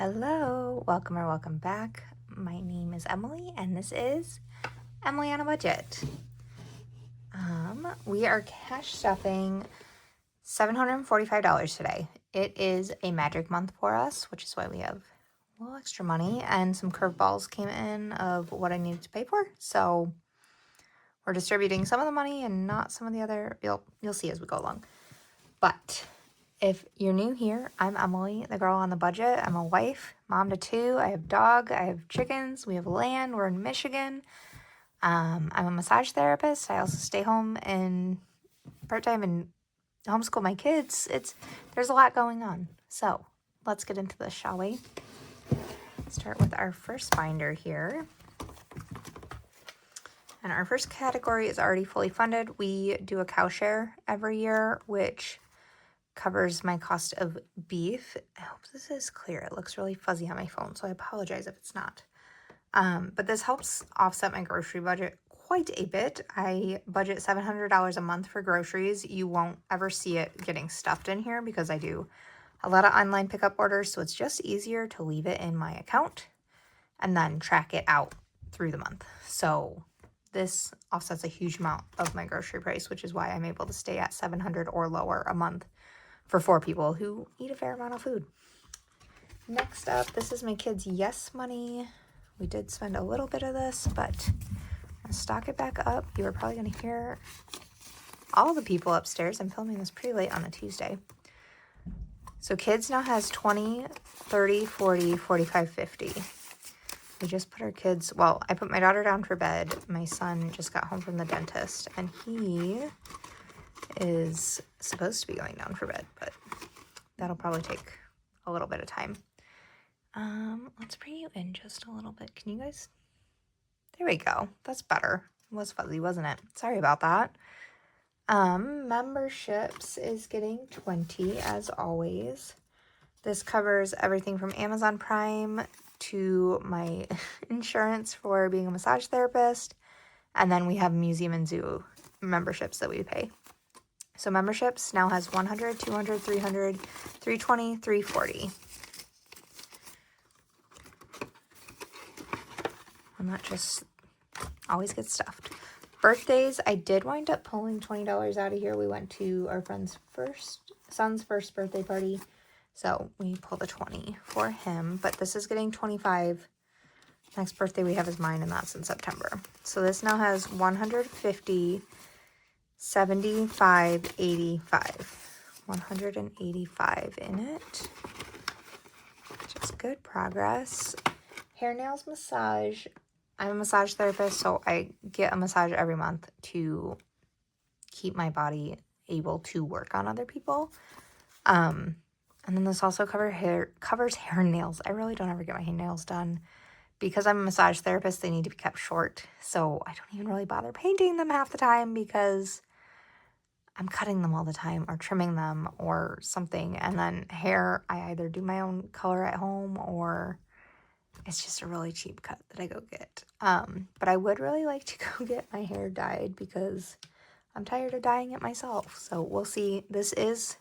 Hello, welcome or welcome back. My name is Emily and this is Emily on a Budget. We are cash stuffing $745 today. It is a magic month for us, which is why we have a little extra money, and some curveballs came in of what I needed to pay for. So we're distributing some of the money and not some of the other. You'll see as we go along. But if you're new here, I'm Emily, the girl on the budget. I'm a wife, mom to two. I have dog, I have chickens, we have land. We're in Michigan. I'm a massage therapist. I also stay home and part-time and homeschool my kids. There's a lot going on. So let's get into this, shall we? Start with our first binder here. And our first category is already fully funded. We do a cow share every year, which covers my cost of beef. I hope this is clear. It looks really fuzzy on my phone, so I apologize if it's not. But this helps offset my grocery budget quite a bit. I budget $700 a month for groceries. You won't ever see it getting stuffed in here because I do a lot of online pickup orders, so it's just easier to leave it in my account and then track it out through the month. So this offsets a huge amount of my grocery price, which is why I'm able to stay at $700 or lower a month for 4 people who eat a fair amount of food. Next up, this is my kids' yes money. We did spend a little bit of this, but I'm gonna stock it back up. You are probably gonna hear all the people upstairs. I'm filming this pretty late on a Tuesday. So kids now has 20, 30, 40, 45, 50. We just put our kids, well, I put my daughter down for bed. My son just got home from the dentist and he is supposed to be going down for bed, but that'll probably take a little bit of time. Let's bring you in just a little bit. Can you guys? There we go. That's better. It was fuzzy, wasn't it? Sorry about that. Memberships is getting 20 as always. This covers everything from Amazon Prime to my insurance for being a massage therapist. And then we have museum and zoo memberships that we pay. So memberships now has 100, 200, 300, 320, 340. And that just always gets stuffed. Birthdays, I did wind up pulling $20 out of here. We went to our friend's son's first birthday party. So we pulled a 20 for him, but this is getting 25. Next birthday we have is mine, and that's in September. So this now has 150, 75, 85. 185 in it. Which is good progress. Hair, nails, massage. I'm a massage therapist, so I get a massage every month to keep my body able to work on other people. And then this also covers hair and nails. I really don't ever get my nails done. Because I'm a massage therapist, they need to be kept short. So I don't even really bother painting them half the time because I'm cutting them all the time or trimming them or something. And then hair, I either do my own color at home or it's just a really cheap cut that I go get. But I would really like to go get my hair dyed because I'm tired of dyeing it myself. So we'll see. This is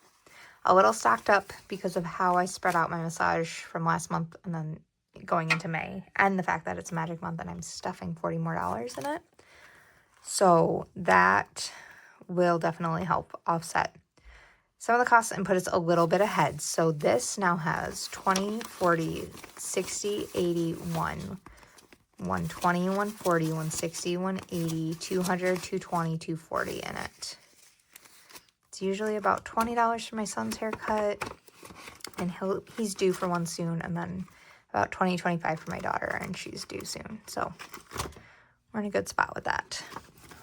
a little stocked up because of how I spread out my massage from last month and then going into May, and the fact that it's Magic Month and I'm stuffing $40 more in it. So that will definitely help offset some of the costs and put us a little bit ahead. So this now has 20, 40, 60, 80, 120, 140, 160, 180, 200, 220, 240 in it. It's usually about $20 for my son's haircut, and he's due for one soon, and then about 20, 25 for my daughter, and she's due soon. So we're in a good spot with that.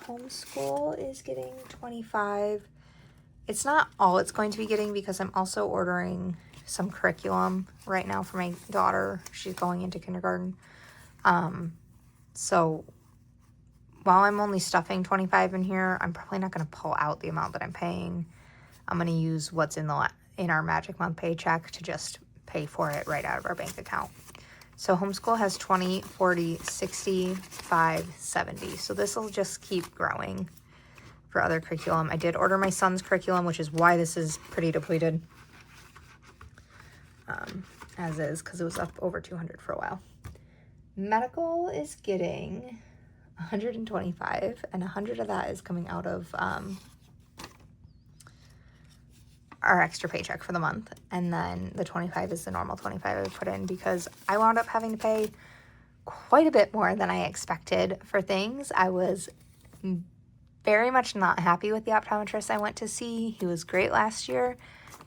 Homeschool is getting 25. It's not all it's going to be getting because I'm also ordering some curriculum right now for my daughter. She's going into kindergarten. So while I'm only stuffing 25 in here, I'm probably not going to pull out the amount that I'm paying. I'm going to use what's in our Magic Month paycheck to just pay for it right out of our bank account. So homeschool has 20, 40, 60, 5, 70. So this will just keep growing for other curriculum. I did order my son's curriculum, which is why this is pretty depleted. as is because it was up over 200 for a while. Medical is getting 125, and 100 of that is coming out of our extra paycheck for the month, and then the 25 is the normal 25 I put in because I wound up having to pay quite a bit more than I expected for things. I was very much not happy with the optometrist I went to see. He was great last year.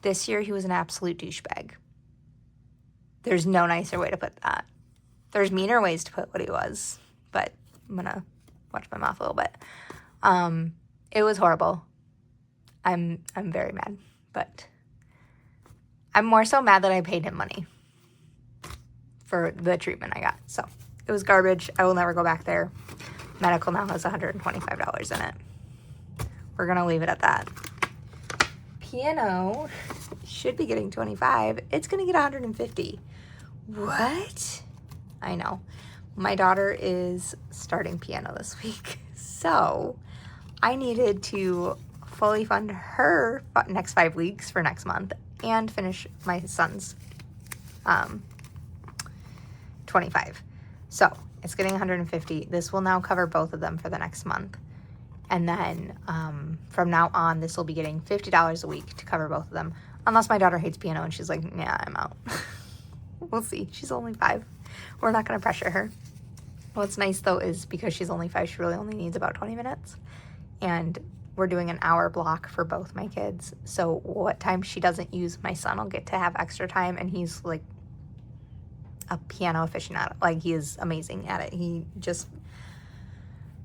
This year he was an absolute douchebag. There's no nicer way to put that. There's meaner ways to put what he was, but I'm gonna watch my mouth a little bit. It was horrible. I'm very mad, but I'm more so mad that I paid him money for the treatment I got. So it was garbage. I will never go back there. Medical now has $125 in it. We're gonna leave it at that. Piano should be getting 25. It's gonna get 150. What? I know. My daughter is starting piano this week, so I needed to fully fund her next 5 weeks for next month and finish my son's 25. So it's getting 150. This will now cover both of them for the next month. And then from now on, this will be getting $50 a week to cover both of them. Unless my daughter hates piano and she's like, yeah, I'm out. We'll see. She's only 5. We're not going to pressure her. What's nice, though, is because she's only 5, she really only needs about 20 minutes. And we're doing an hour block for both my kids. So what time she doesn't use, my son will get to have extra time. And he's like a piano aficionado. Like, he is amazing at it.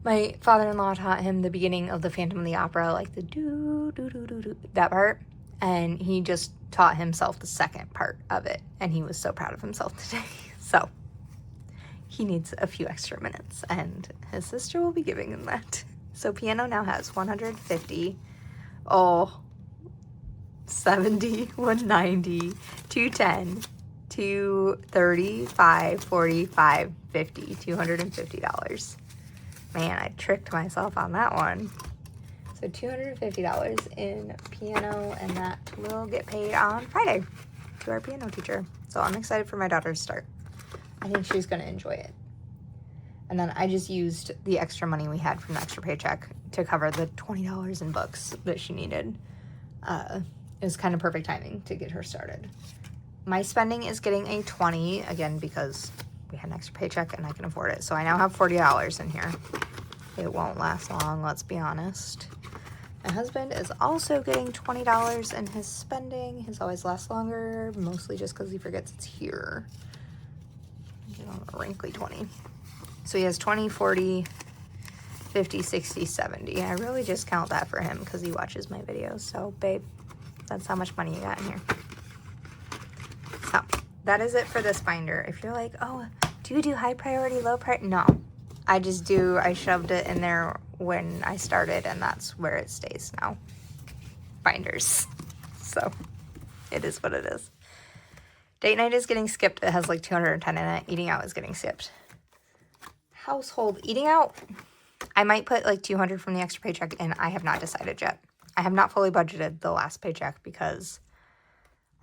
My father-in-law taught him the beginning of the Phantom of the Opera, like the do, that part. And he just taught himself the second part of it. And he was so proud of himself today. So he needs a few extra minutes. And his sister will be giving him that. So piano now has 150, 70, 190, 210, 235, 45, 50, $250. Man, I tricked myself on that one. So $250 in piano, and that will get paid on Friday to our piano teacher. So I'm excited for my daughter to start. I think she's going to enjoy it. And then I just used the extra money we had from the extra paycheck to cover the $20 in books that she needed. It was kind of perfect timing to get her started. My spending is getting a 20, again, because we had an extra paycheck and I can afford it. So I now have $40 in here. It won't last long, let's be honest. My husband is also getting $20 in his spending. His always lasts longer, mostly just because he forgets it's here. A wrinkly 20. So he has 20, 40, 50, 60, 70. I really just count that for him because he watches my videos. So, babe, that's how much money you got in here. So, that is it for this binder. If you're like, oh, do you do high priority, low priority? No. I shoved it in there when I started, and that's where it stays now. Binders. So, it is what it is. Date night is getting skipped. It has like 210 in it. Eating out is getting skipped. Household eating out, I might put like 200 from the extra paycheck in. I have not decided yet. I have not fully budgeted the last paycheck because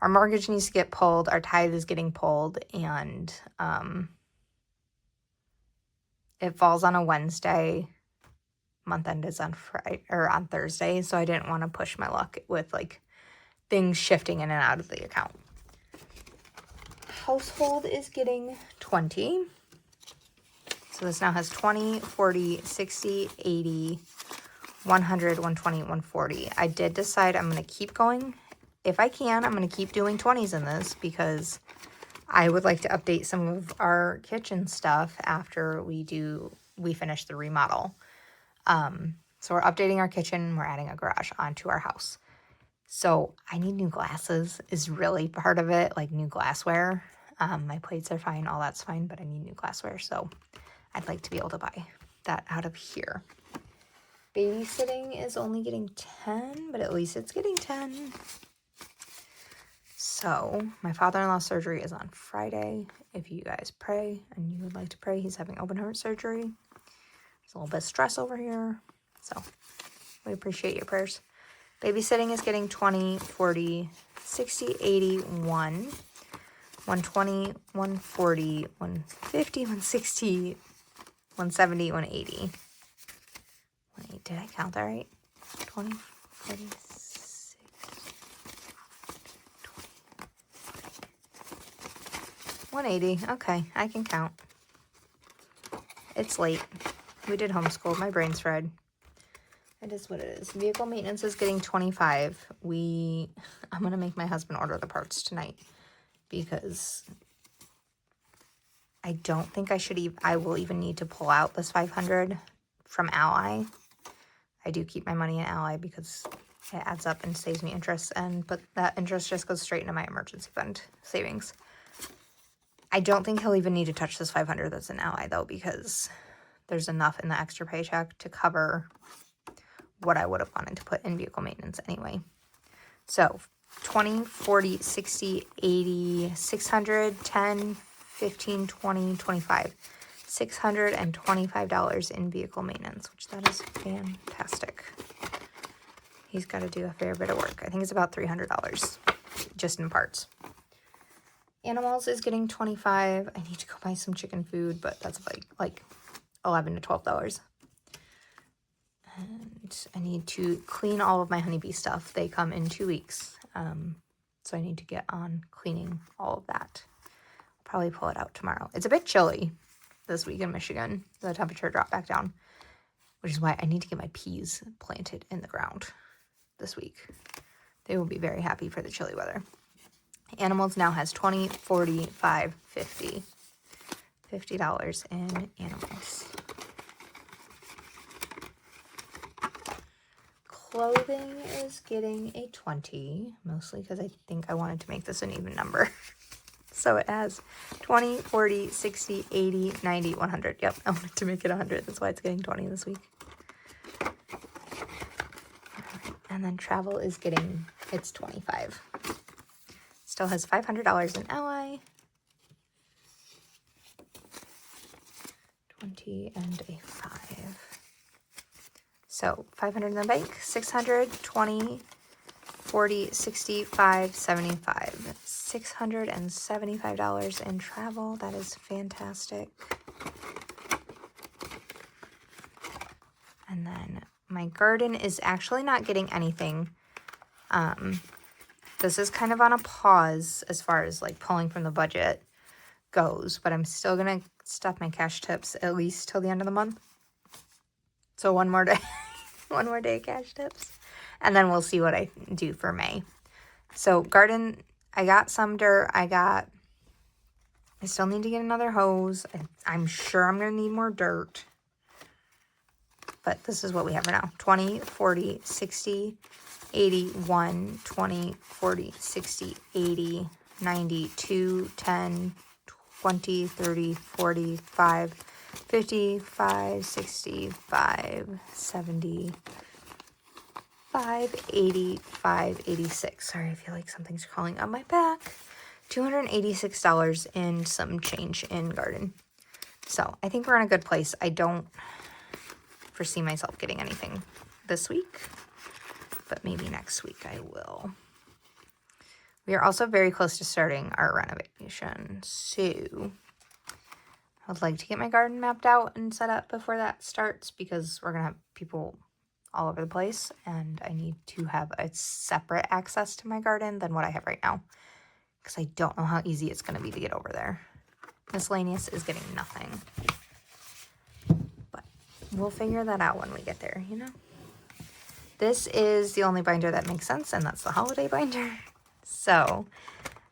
our mortgage needs to get pulled, our tithe is getting pulled, and it falls on a Wednesday. Month end is on Friday or on Thursday, so I didn't want to push my luck with like things shifting in and out of the account. Household is getting 20. So this now has 20, 40, 60, 80, 100, 120, 140. I did decide I'm going to keep going. If I can, I'm going to keep doing 20s in this because I would like to update some of our kitchen stuff after we finish the remodel. So we're updating our kitchen. We're adding a garage onto our house. So I need new glasses is really part of it, like new glassware. My plates are fine. All that's fine, but I need new glassware. So I'd like to be able to buy that out of here. Babysitting is only getting 10, but at least it's getting 10. So my father-in-law's surgery is on Friday. If you guys pray and you would like to pray, he's having open heart surgery. There's a little bit of stress over here. So we appreciate your prayers. Babysitting is getting 20, 40, 60, 80, 1. 120, 140, 150, 160, 170, 180. 180. Did I count that right? 20, 46, 20, 180. Okay, I can count. It's late. We did homeschool. My brain's fried. It is what it is. Vehicle maintenance is getting 25. I'm going to make my husband order the parts tonight because I don't think I will even need to pull out this 500 from Ally. I do keep my money in Ally because it adds up and saves me interest, but that interest just goes straight into my emergency fund savings. I don't think he'll even need to touch this 500 that's in Ally though, because there's enough in the extra paycheck to cover what I would have wanted to put in vehicle maintenance anyway. So 20, 40, 60, 80, 600, 10, 15, 20, 25. $625 in vehicle maintenance, which that is fantastic. He's got to do a fair bit of work. I think it's about $300 just in parts. Animals is getting 25. I need to go buy some chicken food, but that's like $11 to $12. And I need to clean all of my honeybee stuff. They come in 2 weeks. So I need to get on cleaning all of that. I'll probably pull it out tomorrow. It's a bit chilly this week in Michigan. The temperature dropped back down, which is why I need to get my peas planted in the ground this week. They will be very happy for the chilly weather. Animals now has 20, 45, 50. $50 in animals. Clothing is getting a 20, mostly because I think I wanted to make this an even number. So it has 20, 40, 60, 80, 90, 100. Yep, I wanted to make it 100. That's why it's getting 20 this week. And then travel is getting its 25. Still has $500 in Ally. 20 and a 5. So 500 in the bank, 600, 20, 40, 65, 75. $675 in travel. That is fantastic. And then my garden is actually not getting anything. This is kind of on a pause as far as like pulling from the budget goes, but I'm still going to stuff my cash tips at least till the end of the month. So one more day, one more day cash tips. And then we'll see what I do for May. So garden, I got some dirt. I still need to get another hose. I'm sure I'm going to need more dirt. But this is what we have for now. 20, 40, 60, 80, 1, 20, 40, 60, 80, 90, 2, 10, 20, 30, 45, 55, 65, 70, 585, 86. Sorry, I feel like something's crawling on my back. $286 in some change in garden. So I think we're in a good place. I don't foresee myself getting anything this week, but maybe next week I will. We are also very close to starting our renovation, so I would like to get my garden mapped out and set up before that starts because we're going to have people all over the place, and I need to have a separate access to my garden than what I have right now because I don't know how easy it's going to be to get over there. Miscellaneous is getting nothing, but we'll figure that out when we get there, you know? This is the only binder that makes sense, and that's the holiday binder. So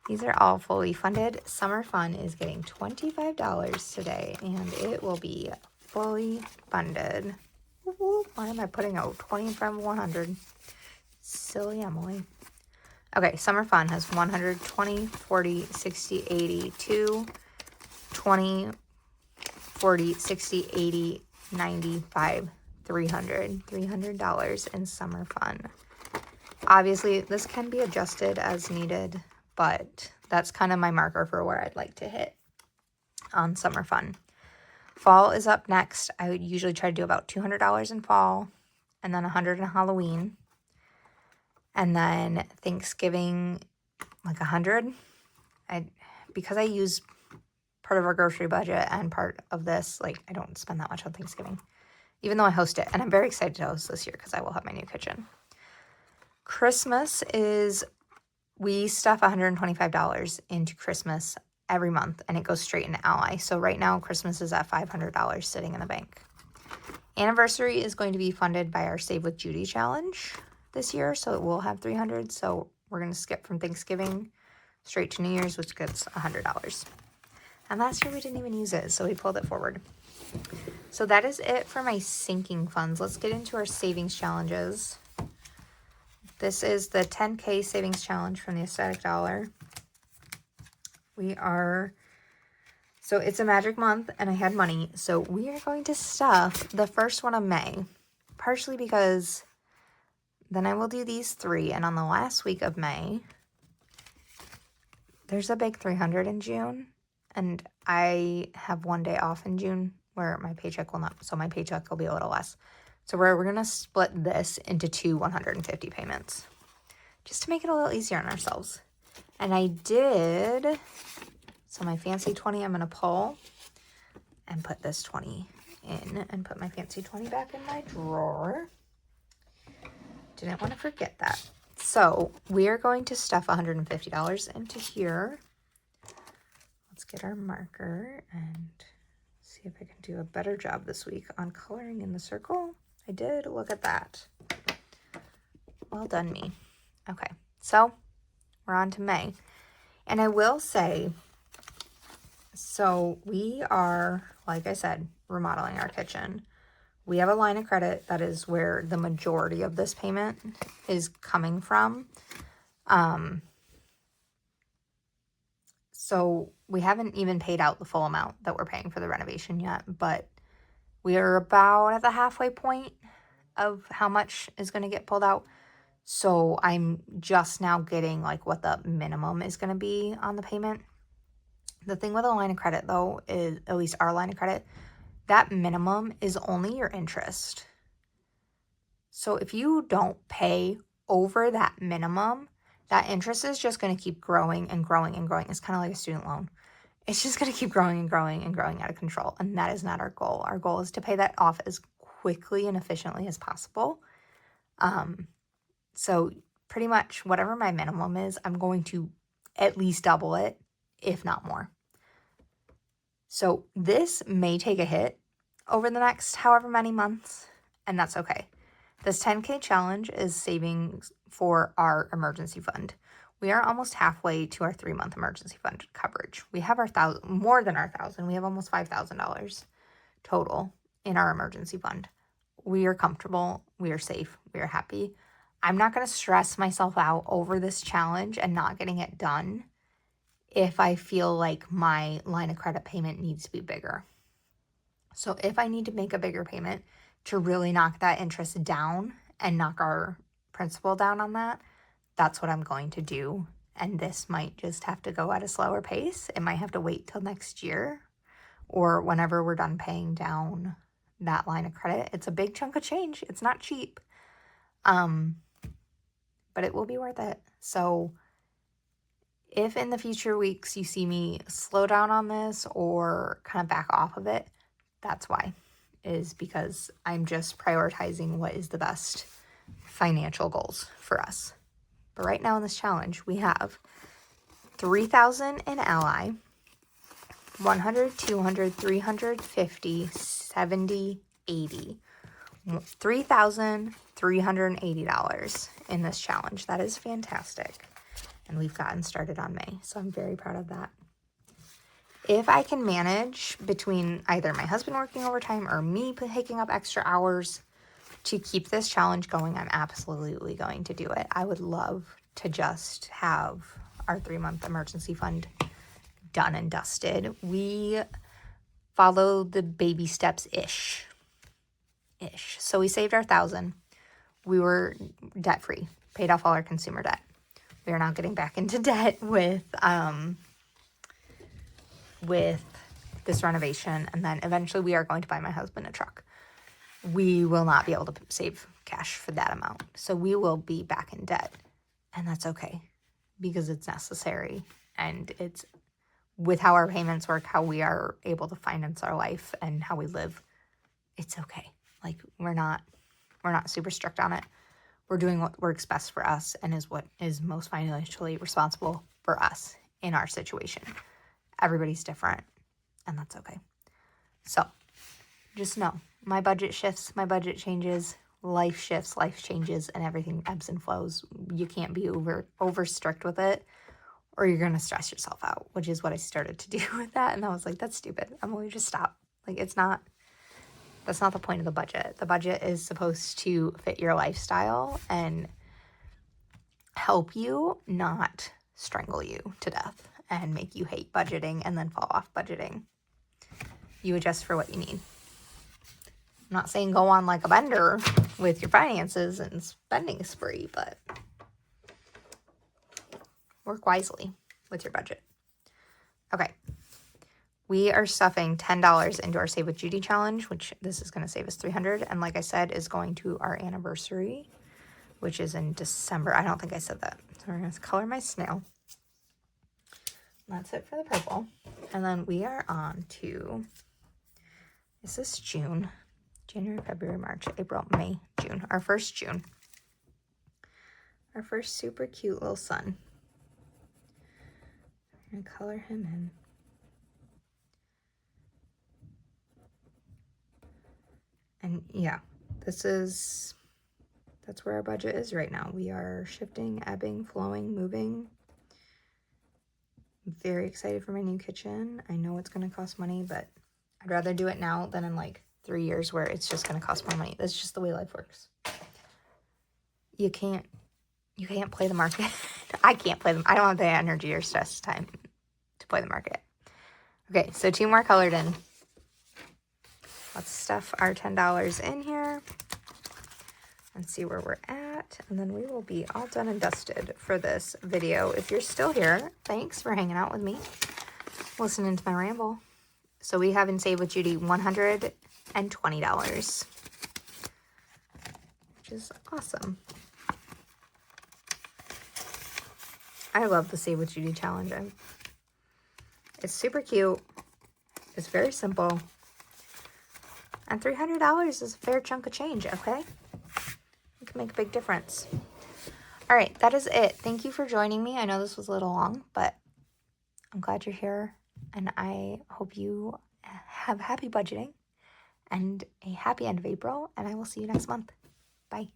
these are all fully funded. Summer Fun is getting $25 today, and it will be fully funded. Why am I putting out 20 in front of 100? Silly Emily. Okay, Summer Fun has 120, 40, 60, 80, 2, 20, 40, 60, 80, 95, $300 in Summer Fun. Obviously, this can be adjusted as needed, but that's kind of my marker for where I'd like to hit on Summer Fun. Fall is up next. I would usually try to do about $200 in fall, and then $100 in Halloween, and then Thanksgiving, like $100. because I use part of our grocery budget and part of this, like, I don't spend that much on Thanksgiving, even though I host it. And I'm very excited to host this year because I will have my new kitchen. Christmas is, we stuff $125 into Christmas every month, and it goes straight into Ally. So right now, Christmas is at $500 sitting in the bank. Anniversary is going to be funded by our Save with Judy challenge this year, so it will have $300. So we're going to skip from Thanksgiving straight to New Year's, which gets $100. And last year we didn't even use it, so we pulled it forward. So that is it for my sinking funds. Let's get into our savings challenges. This is the 10K savings challenge from the Aesthetic Dollar. So it's a magic month and I had money. So we are going to stuff the first one of May, partially because then I will do these 3. And on the last week of May, there's a big 300 in June. And I have 1 day off in June where my paycheck will not, so my paycheck will be a little less. So we're going to split this into 2 150 payments just to make it a little easier on ourselves. And I did, so my fancy 20 I'm going to pull and put this 20 in and put my fancy 20 back in my drawer. Didn't want to forget that. So we are going to stuff $150 into here. Let's get our marker and see if I can do a better job this week on coloring in the circle. I did. Look at that. Well done, me. Okay, so we're on to May. And I will say, so we are, like I said, remodeling our kitchen. We have a line of credit that is where the majority of this payment is coming from. So we haven't even paid out the full amount that we're paying for the renovation yet, but we are about at the halfway point of how much is going to get pulled out. So I'm just now getting like what the minimum is going to be on the payment. The thing with a line of credit though is, at least our line of credit, that minimum is only your interest. So if you don't pay over that minimum, that interest is just going to keep growing and growing and growing. It's kind of like a student loan. It's just going to keep growing and growing and growing out of control. And that is not our goal. Our goal is to pay that off as quickly and efficiently as possible. So pretty much whatever my minimum is, I'm going to at least double it, if not more. So this may take a hit over the next however many months, and that's okay. This 10K challenge is savings for our emergency fund. We are almost halfway to our 3-month emergency fund coverage. We have more than our 1,000. We have almost $5,000 total in our emergency fund. We are comfortable. We are safe. We are happy. I'm not going to stress myself out over this challenge and not getting it done if I feel like my line of credit payment needs to be bigger. So if I need to make a bigger payment to really knock that interest down and knock our principal down on that, that's what I'm going to do. And this might just have to go at a slower pace. It might have to wait till next year or whenever we're done paying down that line of credit. It's a big chunk of change. It's not cheap. But it will be worth it. So if in the future weeks you see me slow down on this or kind of back off of it, that's why, is because I'm just prioritizing what is the best financial goals for us. But right now in this challenge, we have $3,000 in Ally, $100, $200, $350, $70, $80. $3,380 in this challenge. That is fantastic. And we've gotten started on May, so I'm very proud of that. If I can manage between either my husband working overtime or me picking up extra hours to keep this challenge going, I'm absolutely going to do it. I would love to just have our 3-month emergency fund done and dusted. We follow the baby steps-ish. So we saved our 1,000. We were debt-free, paid off all our consumer debt. We are now getting back into debt with this renovation, and then eventually we are going to buy my husband a truck. We will not be able to save cash for that amount, so we will be back in debt, and that's okay because it's necessary, and with how our payments work, how we are able to finance our life and how we live, it's okay. Like we're not super strict on it. We're doing what works best for us and is what is most financially responsible for us in our situation. Everybody's different, and that's okay. So just know my budget shifts, my budget changes, life shifts, life changes, and everything ebbs and flows. You can't be over strict with it, or you're going to stress yourself out, which is what I started to do with that. And I was like, that's stupid. I'm going to just stop. Like, that's not the point of the budget. The budget is supposed to fit your lifestyle and help you, not strangle you to death and make you hate budgeting and then fall off budgeting. You adjust for what you need. I'm not saying go on like a bender with your finances and spending spree, but work wisely with your budget. Okay. We are stuffing $10 into our Save with Judy challenge, which this is going to save us $300. And like I said, is going to our anniversary, which is in December. I don't think I said that. So we're going to color my snail. That's it for the purple. And then we are on to, is this June? January, February, March, April, May, June. Our first June. Our first super cute little sun. I'm going to color him in. And yeah, that's where our budget is right now. We are shifting, ebbing, flowing, moving. I'm very excited for my new kitchen. I know it's going to cost money, but I'd rather do it now than in like 3 years where it's just going to cost more money. That's just the way life works. You can't play the market. I can't play them. I don't have the energy or stress time to play the market. Okay, so 2 more colored in. Let's stuff our $10 in here and see where we're at. And then we will be all done and dusted for this video. If you're still here, thanks for hanging out with me, listening to my ramble. So we have in Save with Judy $120, which is awesome. I love the Save with Judy challenge. It's super cute. It's very simple. And $300 is a fair chunk of change, okay? It can make a big difference. All right, that is it. Thank you for joining me. I know this was a little long, but I'm glad you're here. And I hope you have happy budgeting and a happy end of April. And I will see you next month. Bye.